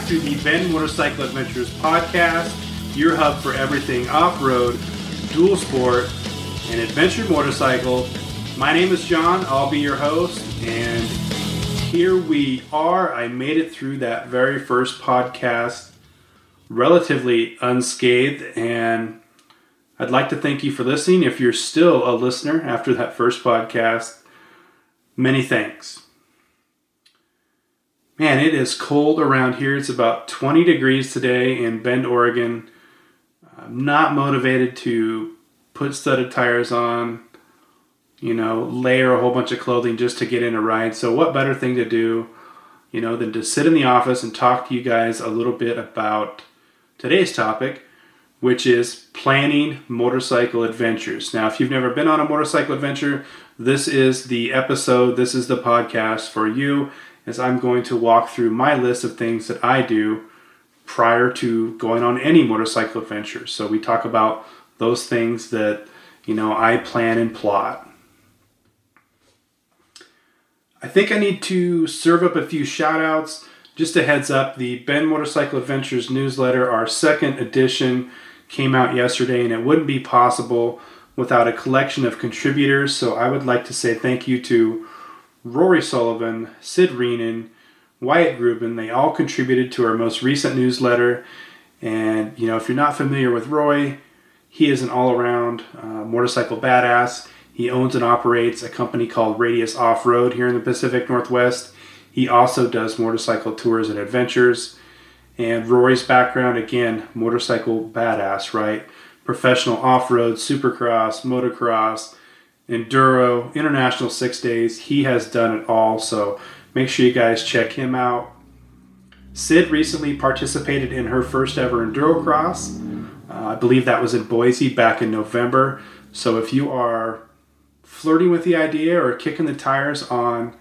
to the Ben Motorcycle Adventures podcast, your hub for everything off-road, dual sport, and adventure motorcycle. My name is John. I'll be your host, and here we are. I made it through that very first podcast relatively unscathed, and I'd like to thank you for listening. If you're still a listener after that first podcast, many thanks. Man, it is cold around here. It's about 20 degrees today in Bend, Oregon. I'm not motivated to put studded tires on, layer a whole bunch of clothing just to get in a ride. So what better thing to do, than to sit in the office and talk to you guys a little bit about today's topic, which is planning motorcycle adventures. Now, if you've never been on a motorcycle adventure, this is the episode, this is the podcast for you, as I'm going to walk through my list of things that I do prior to going on any motorcycle adventure. So we talk about those things that, I plan and plot. I think I need to serve up a few shout outs. Just a heads up, the Ben Motorcycle Adventures newsletter, our second edition, came out yesterday, and it wouldn't be possible without a collection of contributors. So I would like to say thank you to Rory Sullivan, Sid Reenan, Wyatt Grubin. They all contributed to our most recent newsletter. And, if you're not familiar with Roy, he is an all-around motorcycle badass. He owns and operates a company called Radius Off-Road here in the Pacific Northwest. He also does motorcycle tours and adventures. And Rory's background, again, motorcycle badass, right? Professional off-road, supercross, motocross, enduro, international 6 days. He has done it all, so make sure you guys check him out. Sid recently participated in her first ever enduro cross. I believe that was in Boise back in November. So if you are flirting with the idea or kicking the tires on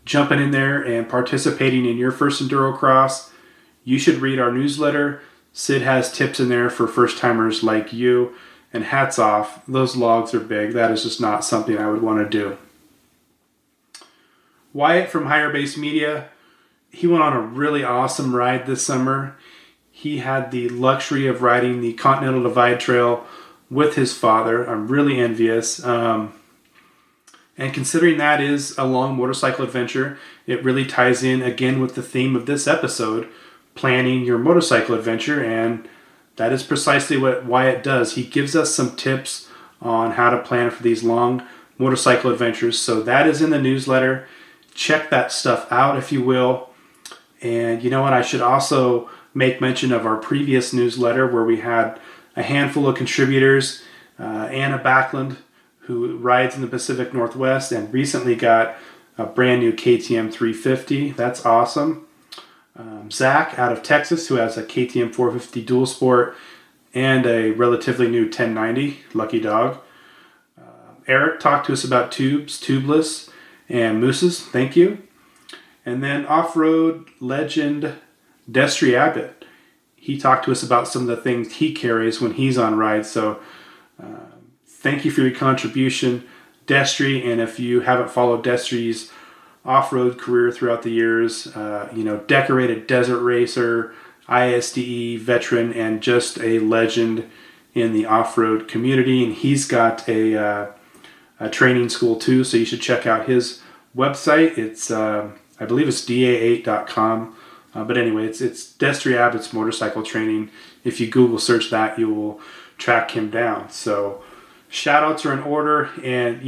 jumping in there and participating in your first enduro cross, you should read our newsletter. Sid has tips in there for first-timers like you. And hats off, those logs are big. That is just not something I would want to do. Wyatt from Higher Base Media, he went on a really awesome ride this summer. He had the luxury of riding the Continental Divide Trail with his father. I'm really envious. And considering that is a long motorcycle adventure, it really ties in again with the theme of this episode, planning your motorcycle adventure, and that is precisely what Wyatt does. He gives us some tips on how to plan for these long motorcycle adventures. So that is in the newsletter. Check that stuff out if you will. And you know what? I should also make mention of our previous newsletter where we had a handful of contributors. Anna Backlund, who rides in the Pacific Northwest and recently got a brand new KTM 350. That's awesome. Zach out of Texas, who has a KTM 450 dual sport and a relatively new 1090, lucky dog. Eric talked to us about tubes, tubeless, and mooses, thank you. And then off-road legend Destry Abbott. He talked to us about some of the things he carries when he's on rides. So thank you for your contribution, Destry. And if you haven't followed Destry's off-road career throughout the years, decorated desert racer, ISDE veteran, and just a legend in the off-road community. And he's got a training school too, so you should check out his website. It's I believe it's da8.com, but anyway, it's Destry Abbott's motorcycle training. If you Google search that, you will track him down. So shout outs are in order, and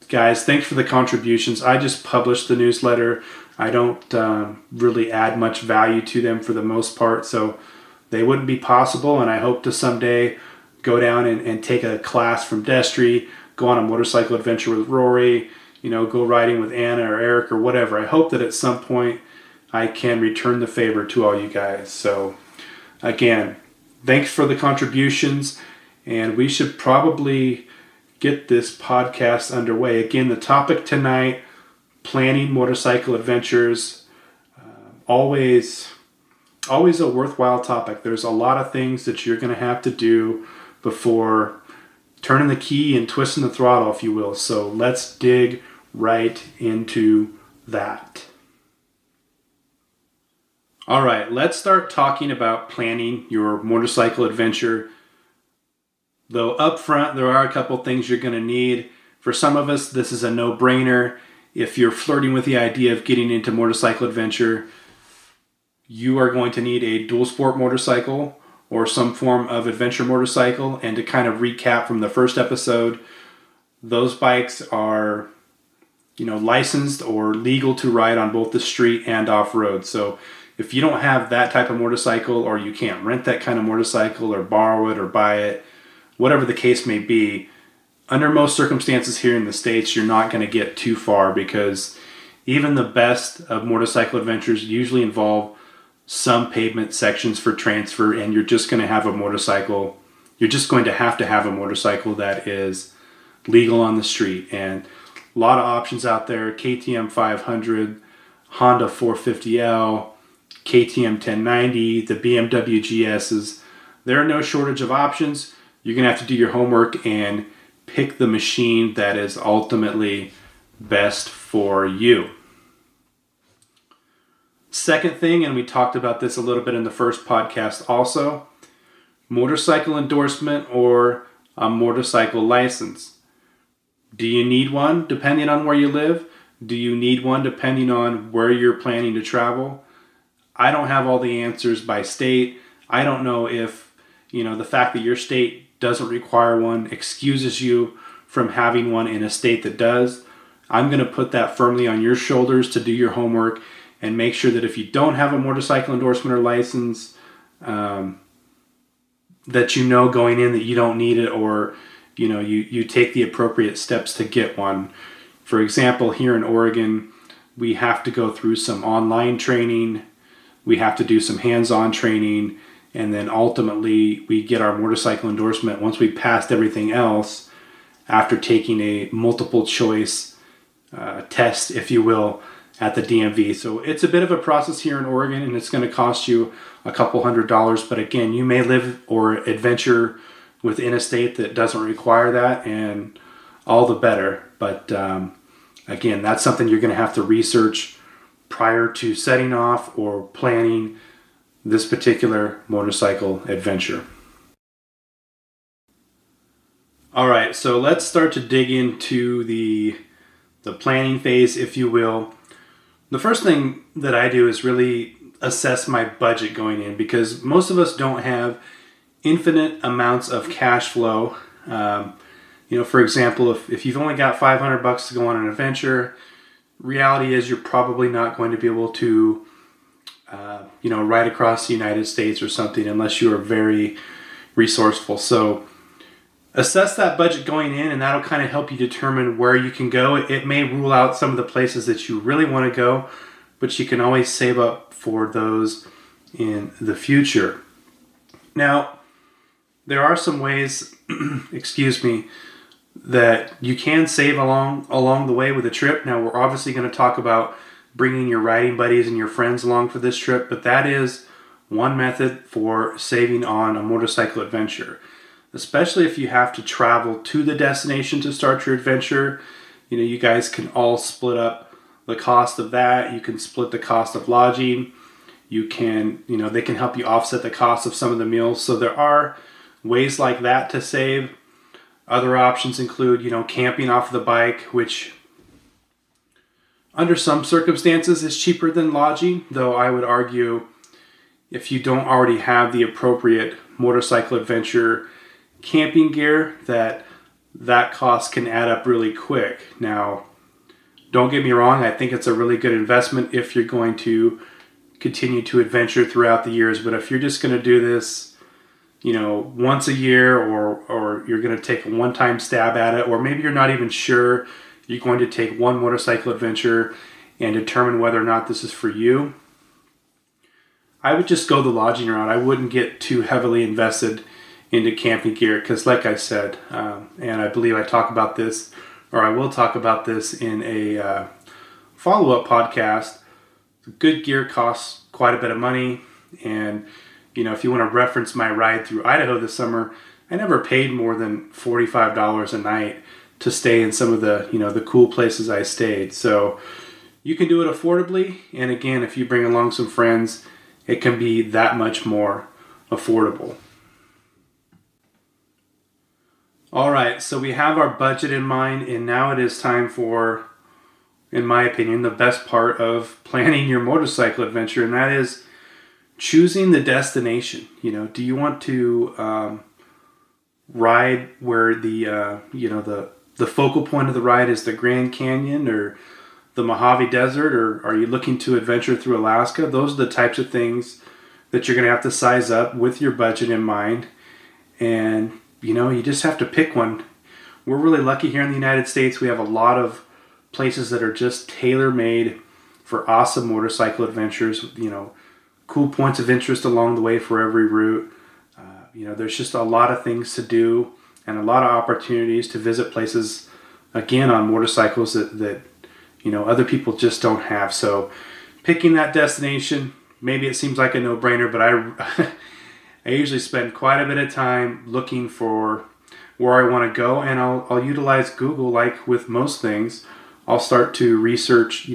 guys, thanks for the contributions. I just published the newsletter. I don't really add much value to them for the most part, so they wouldn't be possible, and I hope to someday go down and take a class from Destry, go on a motorcycle adventure with Rory, go riding with Anna or Eric or whatever. I hope that at some point I can return the favor to all you guys. So again, thanks for the contributions, and we should probably get this podcast underway. Again, the topic tonight, planning motorcycle adventures. Always a worthwhile topic. There's a lot of things that you're going to have to do before turning the key and twisting the throttle, if you will. So let's dig right into that. All right, let's start talking about planning your motorcycle adventure. Though up front, there are a couple things you're going to need. For some of us, this is a no-brainer. If you're flirting with the idea of getting into motorcycle adventure, you are going to need a dual sport motorcycle or some form of adventure motorcycle. And to kind of recap from the first episode, those bikes are, licensed or legal to ride on both the street and off-road. So if you don't have that type of motorcycle, or you can't rent that kind of motorcycle or borrow it or buy it, whatever the case may be, under most circumstances here in the States, you're not going to get too far, because even the best of motorcycle adventures usually involve some pavement sections for transfer, and you're just going to have a motorcycle. You're just going to have a motorcycle that is legal on the street. And a lot of options out there: KTM 500, Honda 450L, KTM 1090, the BMW GSs. There are no shortage of options. You're going to have to do your homework and pick the machine that is ultimately best for you. Second thing, and we talked about this a little bit in the first podcast also, motorcycle endorsement or a motorcycle license. Do you need one depending on where you live? Do you need one depending on where you're planning to travel? I don't have all the answers by state. I don't know if, the fact that your state doesn't require one excuses you from having one in a state that does. I'm going to put that firmly on your shoulders to do your homework and make sure that if you don't have a motorcycle endorsement or license, that going in that you don't need it, or you take the appropriate steps to get one. For example, here in Oregon, we have to go through some online training, we have to do some hands-on training, and then ultimately we get our motorcycle endorsement once we passed everything else after taking a multiple choice test, if you will, at the DMV. So it's a bit of a process here in Oregon, and it's going to cost you a couple $100. But again, you may live or adventure within a state that doesn't require that, and all the better. But again, that's something you're going to have to research prior to setting off or planning this particular motorcycle adventure. All right, so let's start to dig into the planning phase, if you will. The first thing that I do is really assess my budget going in, because most of us don't have infinite amounts of cash flow. For example, if you've only got $500 to go on an adventure, reality is you're probably not going to be able to ride across the United States or something unless you are very resourceful. So assess that budget going in, and that'll kind of help you determine where you can go. It may rule out some of the places that you really want to go, but you can always save up for those in the future. Now, there are some ways, that you can save along the way with a trip. Now, we're obviously going to talk about bringing your riding buddies and your friends along for this trip, but that is one method for saving on a motorcycle adventure, especially if you have to travel to the destination to start your adventure. You guys can all split up the cost of that. You can split the cost of lodging. You can, they can help you offset the cost of some of the meals. So there are ways like that to save. Other options include, camping off the bike, which under some circumstances is cheaper than lodging, though I would argue if you don't already have the appropriate motorcycle adventure camping gear, that cost can add up really quick. Now, don't get me wrong, I think it's a really good investment if you're going to continue to adventure throughout the years, but if you're just going to do this once a year, or you're going to take a one-time stab at it, or maybe you're not even sure, you're going to take one motorcycle adventure and determine whether or not this is for you, I would just go the lodging route. I wouldn't get too heavily invested into camping gear, because like I said, and I believe I talk about this, or I will talk about this in a follow-up podcast, good gear costs quite a bit of money. And if you want to reference my ride through Idaho this summer, I never paid more than $45 a night to stay in some of the, the cool places I stayed. So you can do it affordably. And again, if you bring along some friends it can be that much more affordable. All right, so we have our budget in mind, and now it is time for, in my opinion, the best part of planning your motorcycle adventure, and that is choosing the destination. Do you want to ride where the focal point of the ride is the Grand Canyon or the Mojave Desert, or are you looking to adventure through Alaska? Those are the types of things that you're going to have to size up with your budget in mind, and you just have to pick one. We're really lucky here in the United States. We have a lot of places that are just tailor-made for awesome motorcycle adventures. Cool points of interest along the way for every route. There's just a lot of things to do and a lot of opportunities to visit places, again, on motorcycles that other people just don't have. So picking that destination, maybe it seems like a no-brainer, but I usually spend quite a bit of time looking for where I want to go, and I'll utilize Google. Like with most things, I'll start to research,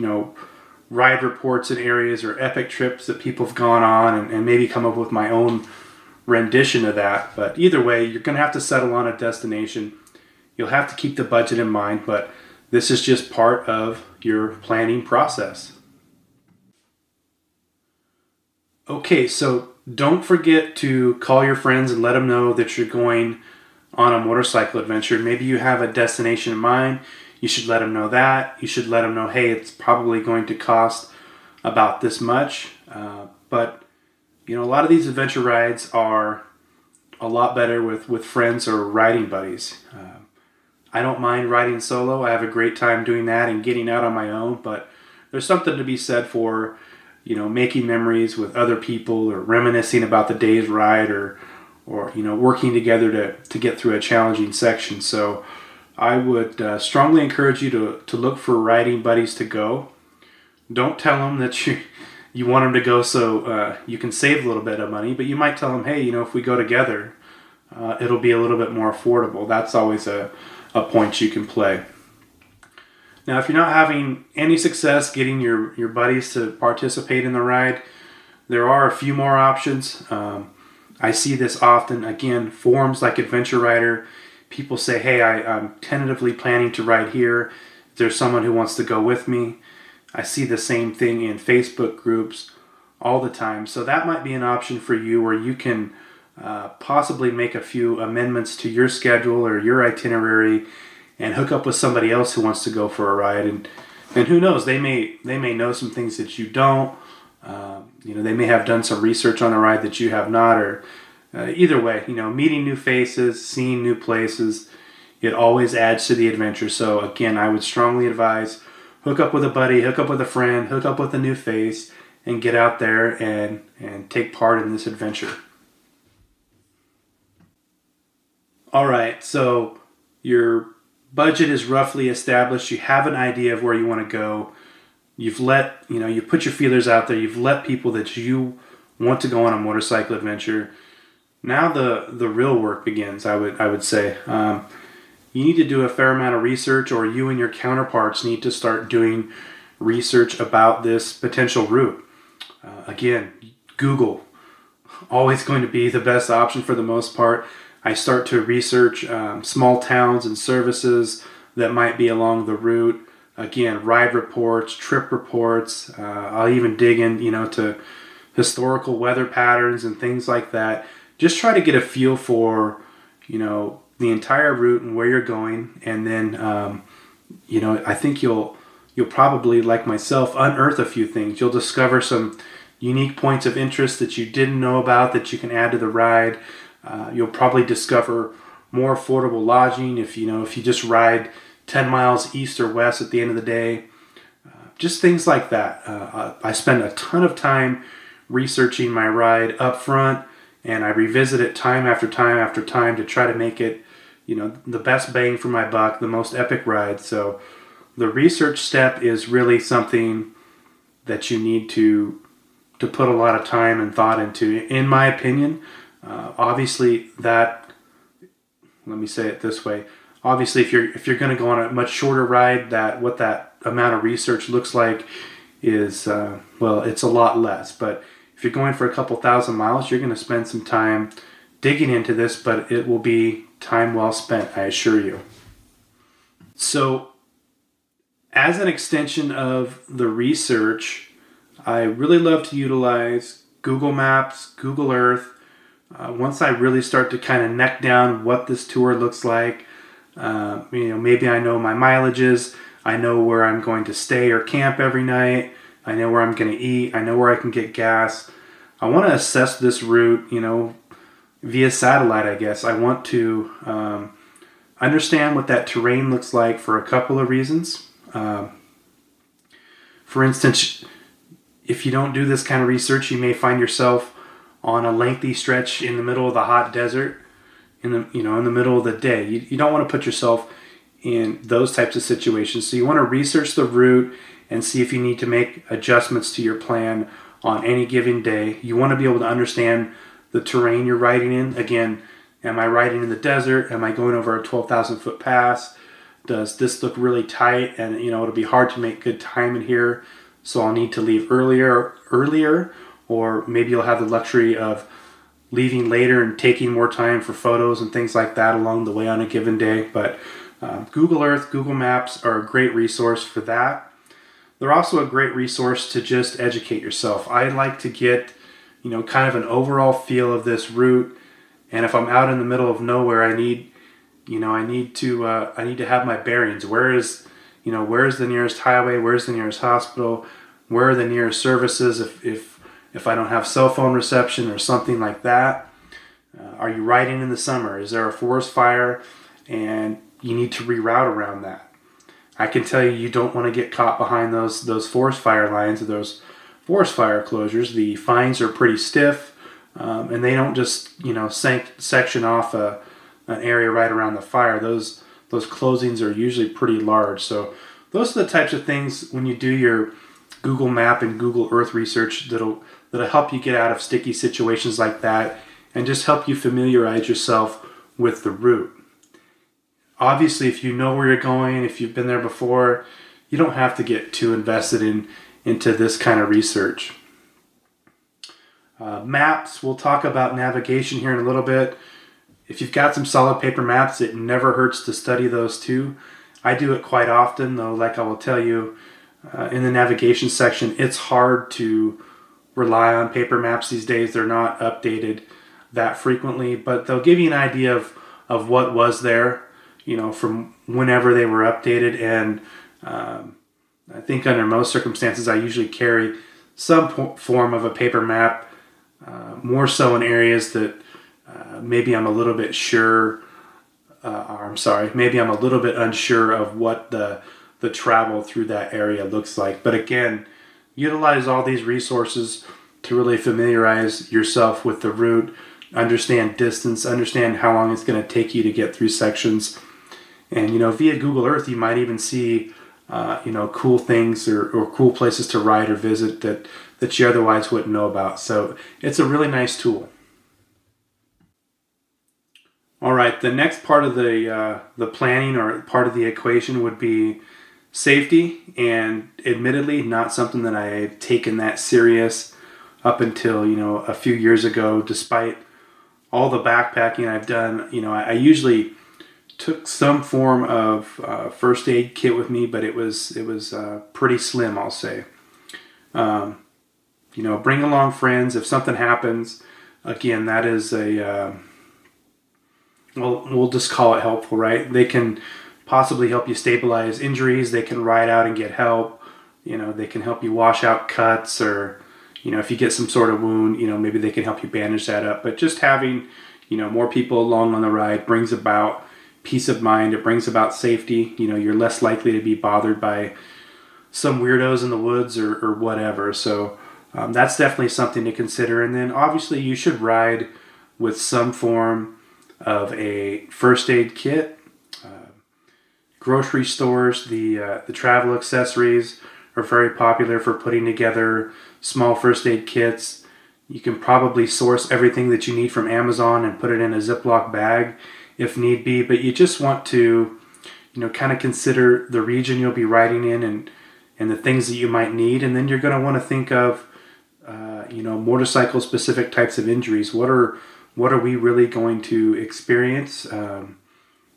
ride reports in areas or epic trips that people have gone on, and maybe come up with my own rendition of that. But either way, you're going to have to settle on a destination. You'll have to keep the budget in mind, but this is just part of your planning process. Okay, so don't forget to call your friends and let them know that you're going on a motorcycle adventure. Maybe you have a destination in mind. You should let them know that. You should let them know, hey, it's probably going to cost about this much. But a lot of these adventure rides are a lot better with friends or riding buddies. I don't mind riding solo. I have a great time doing that and getting out on my own. But there's something to be said for making memories with other people, or reminiscing about the day's ride, or working together to get through a challenging section. So I would strongly encourage you to look for riding buddies to go. Don't tell them that you want them to go so you can save a little bit of money, but you might tell them, hey, if we go together, it'll be a little bit more affordable. That's always a point you can play. Now, if you're not having any success getting your buddies to participate in the ride, there are a few more options. I see this often. Again, forums like Adventure Rider, people say, hey, I'm tentatively planning to ride here. If there's someone who wants to go with me. I see the same thing in Facebook groups all the time. So that might be an option for you, where you can possibly make a few amendments to your schedule or your itinerary and hook up with somebody else who wants to go for a ride. And who knows, they may know some things that you don't. They may have done some research on the ride that you have not, or either way, meeting new faces, seeing new places, it always adds to the adventure. So again, I would strongly advise hook up with a buddy, hook up with a friend, hook up with a new face, and get out there and take part in this adventure. All right, so your budget is roughly established. You have an idea of where you want to go. You've you've put your feelers out there. You've let people that you want to go on a motorcycle adventure. Now the real work begins, I would say. You need to do a fair amount of research, or you and your counterparts need to start doing research about this potential route. Again, Google, always going to be the best option for the most part. I start to research small towns and services that might be along the route. Again, ride reports, trip reports. I'll even dig in, to historical weather patterns and things like that. Just try to get a feel for, the entire route and where you're going. And then, I think you'll probably, like myself, unearth a few things. You'll discover some unique points of interest that you didn't know about that you can add to the ride. You'll probably discover more affordable lodging if you just ride 10 miles east or west at the end of the day. Just things like that. I spend a ton of time researching my ride up front, and I revisit it time after time after time to try to make it, the best bang for my buck, the most epic ride. So the research step is really something that you need to put a lot of time and thought into, in my opinion. Obviously, let me say it this way. Obviously, if you're going to go on a much shorter ride, what that amount of research looks like is it's a lot less. But if you're going for a couple thousand miles, you're going to spend some time digging into this, but it will be time well spent, I assure you. So, as an extension of the research, I really love to utilize Google Maps, Google Earth. Once I really start to kind of neck down what this tour looks like, maybe I know my mileages, I know where I'm going to stay or camp every night, I know where I'm going to eat, I know where I can get gas. I want to assess this route, via satellite, I guess. I want to understand what that terrain looks like for a couple of reasons. For instance, if you don't do this kind of research, you may find yourself on a lengthy stretch in the middle of the hot desert, in the middle of the day. You don't want to put yourself in those types of situations. So you want to research the route and see if you need to make adjustments to your plan on any given day. You want to be able to understand the terrain you're riding in. Again, am I riding in the desert? Am I going over a 12,000 foot pass? Does this look really tight? And it'll be hard to make good time in here, so I'll need to leave earlier, or maybe you'll have the luxury of leaving later and taking more time for photos and things like that along the way on a given day. But Google Earth, Google Maps are a great resource for that. They're also a great resource to just educate yourself. I like to get, kind of an overall feel of this route. And if I'm out in the middle of nowhere, I need to have my bearings. Where is the nearest highway? Where's the nearest hospital? Where are the nearest services if I don't have cell phone reception or something like that? Are you riding in the summer? Is there a forest fire and you need to reroute around that? I can tell you don't want to get caught behind those forest fire lines or those forest fire closures. The fines are pretty stiff, and they don't just section off an area right around the fire. Those closings are usually pretty large. So those are the types of things when you do your Google Map and Google Earth research that'll help you get out of sticky situations like that and just help you familiarize yourself with the route. Obviously, if you know where you're going, if you've been there before, you don't have to get too invested into this kind of research. Maps, we'll talk about navigation here in a little bit. If you've got some solid paper maps, it never hurts to study those too. I do it quite often, though, like I will tell you, in the navigation section, it's hard to rely on paper maps these days. They're not updated that frequently, but they'll give you an idea of what was there, from whenever they were updated. And I think under most circumstances, I usually carry some form of a paper map, more so in areas that maybe I'm a little bit maybe I'm a little bit unsure of what the travel through that area looks like. But again, utilize all these resources to really familiarize yourself with the route, understand distance, understand how long it's going to take you to get through sections. And, via Google Earth, you might even see, cool things or cool places to ride or visit that you otherwise wouldn't know about. So it's a really nice tool. All right, the next part of the planning or part of the equation would be safety, and admittedly not something that I had taken that serious up until a few years ago. Despite all the backpacking I've done, I usually took some form of first aid kit with me, but it was pretty slim, I'll say. Bring along friends if something happens. Again, that is we'll just call it helpful, right? They can possibly help you stabilize injuries. They can ride out and get help. They can help you wash out cuts, or, if you get some sort of wound, maybe they can help you bandage that up. But just having, more people along on the ride brings about peace of mind. It brings about safety. You're less likely to be bothered by some weirdos in the woods or whatever. So that's definitely something to consider. And then obviously you should ride with some form of a first aid kit. Grocery stores, the travel accessories are very popular for putting together small first aid kits. You can probably source everything that you need from Amazon and put it in a Ziploc bag if need be, but you just want to, kind of consider the region you'll be riding in and the things that you might need, and then you're going to want to think of motorcycle specific types of injuries. What are we really going to experience?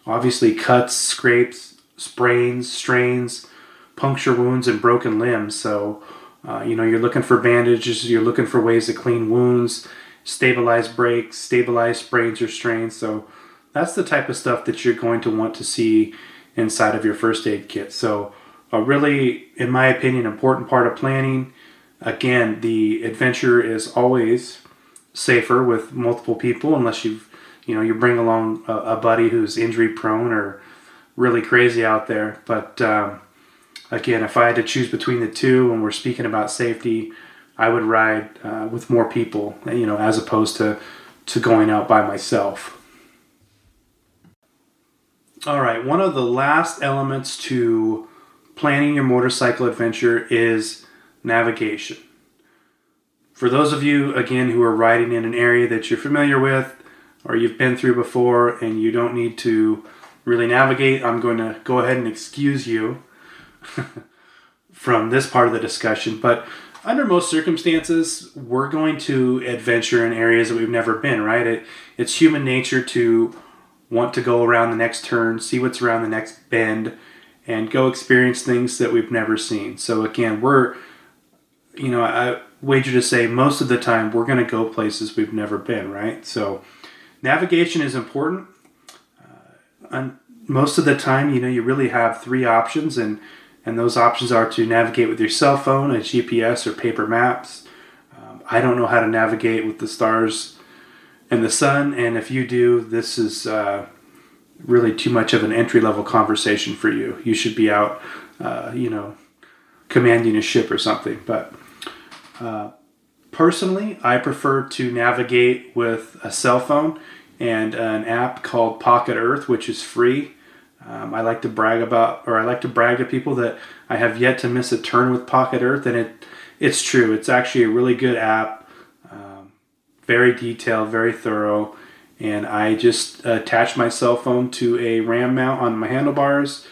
Obviously cuts, scrapes, sprains, strains, puncture wounds, and broken limbs. So, you're looking for bandages, you're looking for ways to clean wounds, stabilize breaks, stabilize sprains or strains. So that's the type of stuff that you're going to want to see inside of your first aid kit. So a really, in my opinion, important part of planning. Again, the adventure is always safer with multiple people unless you bring along a buddy who's injury prone or really crazy out there. But again, if I had to choose between the two and we're speaking about safety, I would ride with more people, as opposed to going out by myself. All right, one of the last elements to planning your motorcycle adventure is navigation. For those of you, again, who are riding in an area that you're familiar with or you've been through before and you don't need to really navigate, I'm going to go ahead and excuse you from this part of the discussion. But under most circumstances, we're going to adventure in areas that we've never been, right? It's human nature to want to go around the next turn, see what's around the next bend, and go experience things that we've never seen. So again, I wager to say most of the time we're going to go places we've never been, right? So navigation is important. Most of the time, you really have three options, and those options are to navigate with your cell phone, a GPS, or paper maps. I don't know how to navigate with the stars and the sun, and if you do, this is really too much of an entry-level conversation for you. You should be out, commanding a ship or something. But personally, I prefer to navigate with a cell phone and an app called Pocket Earth, which is free. I like to brag to people that I have yet to miss a turn with Pocket Earth, and it's true. It's actually a really good app. Very detailed, very thorough, and I just attach my cell phone to a RAM mount on my handlebars,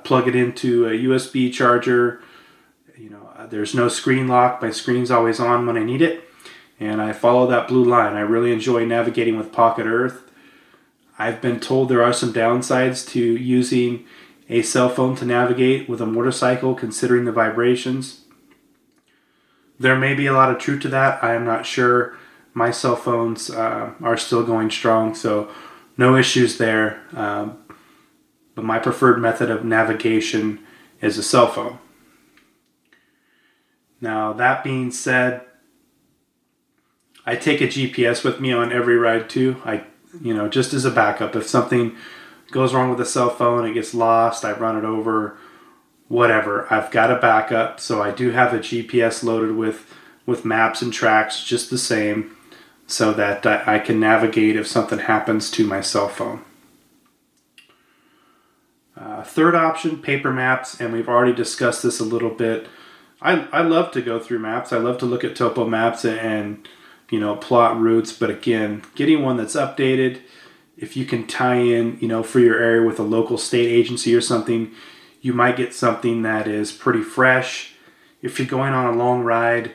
plug it into a USB charger. There's no screen lock. My screen's always on when I need it, and I follow that blue line. I really enjoy navigating with Pocket Earth. I've been told there are some downsides to using a cell phone to navigate with a motorcycle, considering the vibrations. There may be a lot of truth to that. I am not sure. My cell phones are still going strong, so no issues there. But my preferred method of navigation is a cell phone. Now, that being said, I take a GPS with me on every ride too. Just as a backup. If something goes wrong with the cell phone, it gets lost, I run it over, whatever, I've got a backup. So I do have a GPS loaded with maps and tracks just the same, so that I can navigate if something happens to my cell phone. Third option, paper maps, and we've already discussed this a little bit. I love to go through maps. I love to look at topo maps and plot routes, but again, getting one that's updated, if you can tie in, for your area with a local state agency or something, you might get something that is pretty fresh. If you're going on a long ride,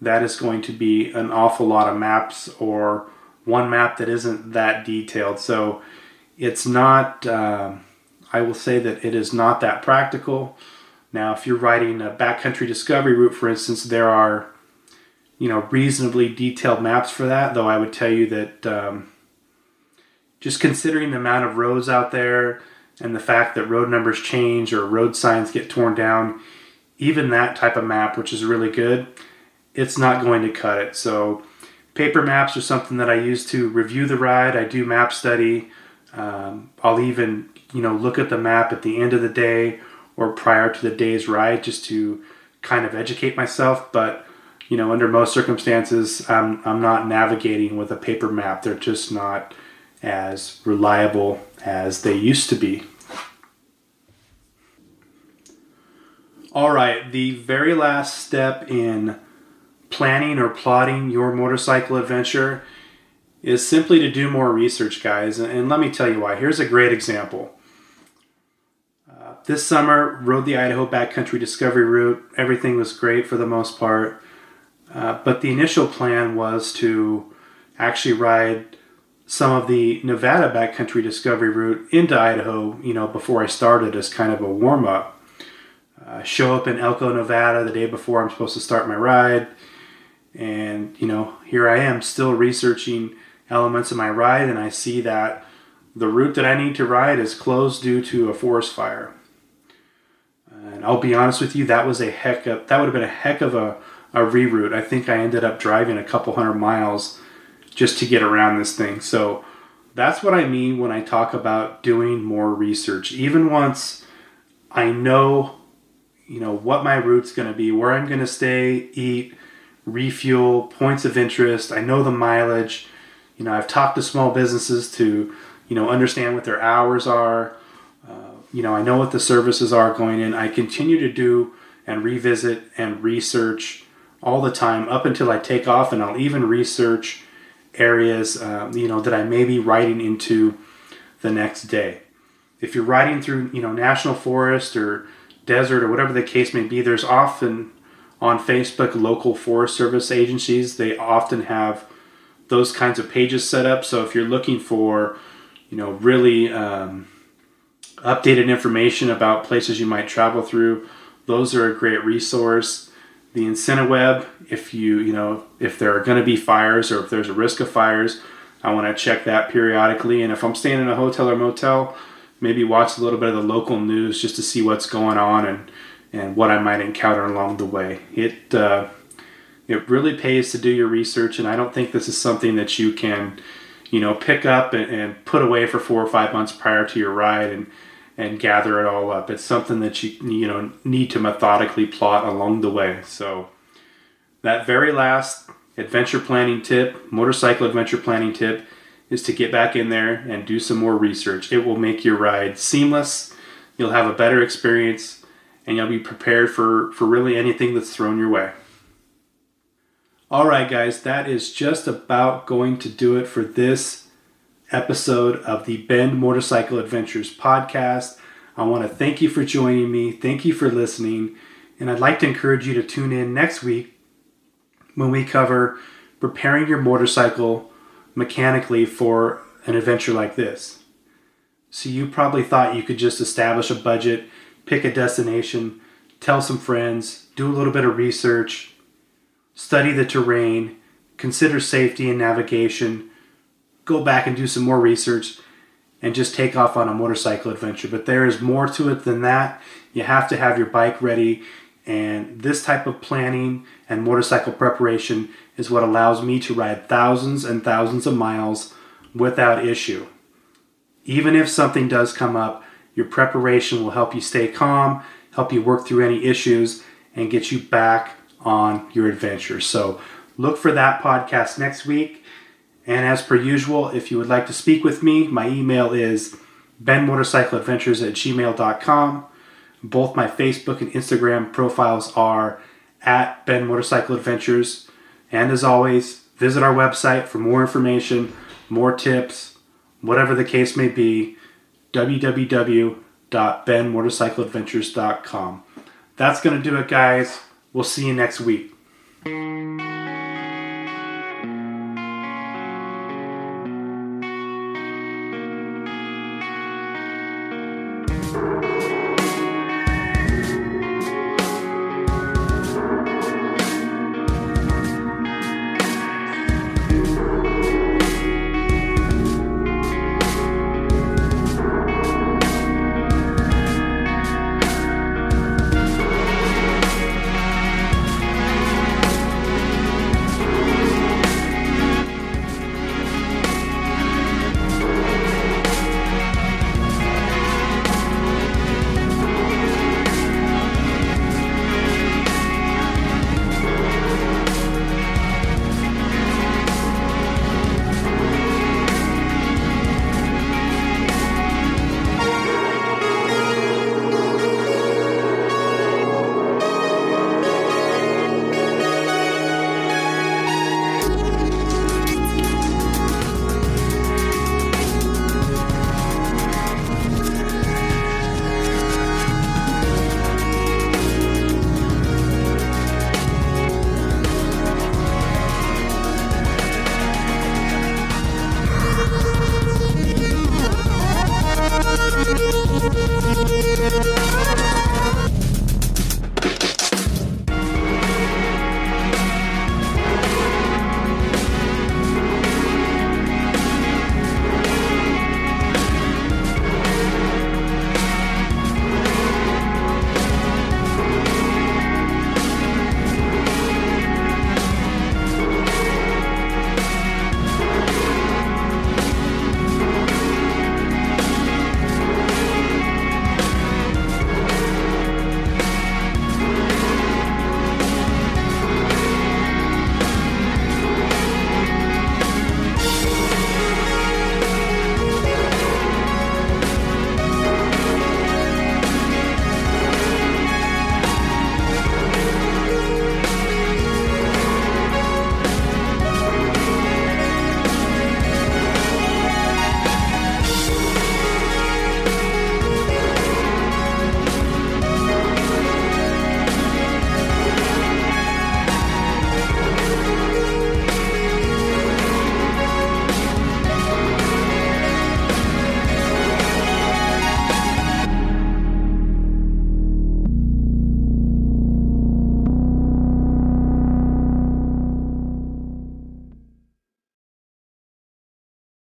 that is going to be an awful lot of maps, or one map that isn't that detailed. So it's not, I will say that it is not that practical. Now, if you're riding a backcountry discovery route, for instance, there are, reasonably detailed maps for that, though I would tell you that just considering the amount of roads out there and the fact that road numbers change or road signs get torn down, even that type of map, which is really good, it's not going to cut it. So paper maps are something that I use to review the ride. I do map study. I'll even, look at the map at the end of the day or prior to the day's ride just to kind of educate myself. But, under most circumstances, I'm not navigating with a paper map. They're just not as reliable as they used to be. All right, the very last step in planning or plotting your motorcycle adventure is simply to do more research, guys. And let me tell you why. Here's a great example. This summer, rode the Idaho backcountry discovery route. Everything was great for the most part. But the initial plan was to actually ride some of the Nevada backcountry discovery route into Idaho, before I started as kind of a warm-up. Show up in Elko, Nevada the day before I'm supposed to start my ride. And, here I am still researching elements of my ride, and I see that the route that I need to ride is closed due to a forest fire. And I'll be honest with you, that would have been a heck of a reroute. I think I ended up driving a couple hundred miles just to get around this thing. So that's what I mean when I talk about doing more research. Even once I know, what my route's going to be, where I'm going to stay, eat, refuel, points of interest. I know the mileage. I've talked to small businesses to, understand what their hours are. I know what the services are going in. I continue to do and revisit and research all the time up until I take off, and I'll even research areas, that I may be riding into the next day. If you're riding through, national forest or desert or whatever the case may be, there's often on Facebook local Forest Service agencies. They often have those kinds of pages set up. So if you're looking for, really updated information about places you might travel through, those are a great resource. The IncendiWeb, if there are going to be fires or if there's a risk of fires, I want to check that periodically. And if I'm staying in a hotel or motel, maybe watch a little bit of the local news just to see what's going on and what I might encounter along the way. It really pays to do your research, and I don't think this is something that you can, pick up and put away for 4 or 5 months prior to your ride and gather it all up. It's something that you need to methodically plot along the way. So that very last motorcycle adventure planning tip, is to get back in there and do some more research. It will make your ride seamless. You'll have a better experience, and you'll be prepared for really anything that's thrown your way. All right, guys, that is just about going to do it for this episode of the Bend Motorcycle Adventures podcast. I want to thank you for joining me. Thank you for listening. And I'd like to encourage you to tune in next week when we cover preparing your motorcycle mechanically for an adventure like this. So you probably thought you could just establish a budget, pick a destination, tell some friends, do a little bit of research, study the terrain, consider safety and navigation, go back and do some more research, and just take off on a motorcycle adventure. But there is more to it than that. You have to have your bike ready, and this type of planning and motorcycle preparation is what allows me to ride thousands and thousands of miles without issue. Even if something does come up, your preparation will help you stay calm, help you work through any issues, and get you back on your adventure. So look for that podcast next week. And as per usual, if you would like to speak with me, my email is benmotorcycleadventures@gmail.com. Both my Facebook and Instagram profiles are at Ben Motorcycle Adventures. And as always, visit our website for more information, more tips, whatever the case may be, www.benmotorcycleadventures.com. That's going to do it, guys. We'll see you next week.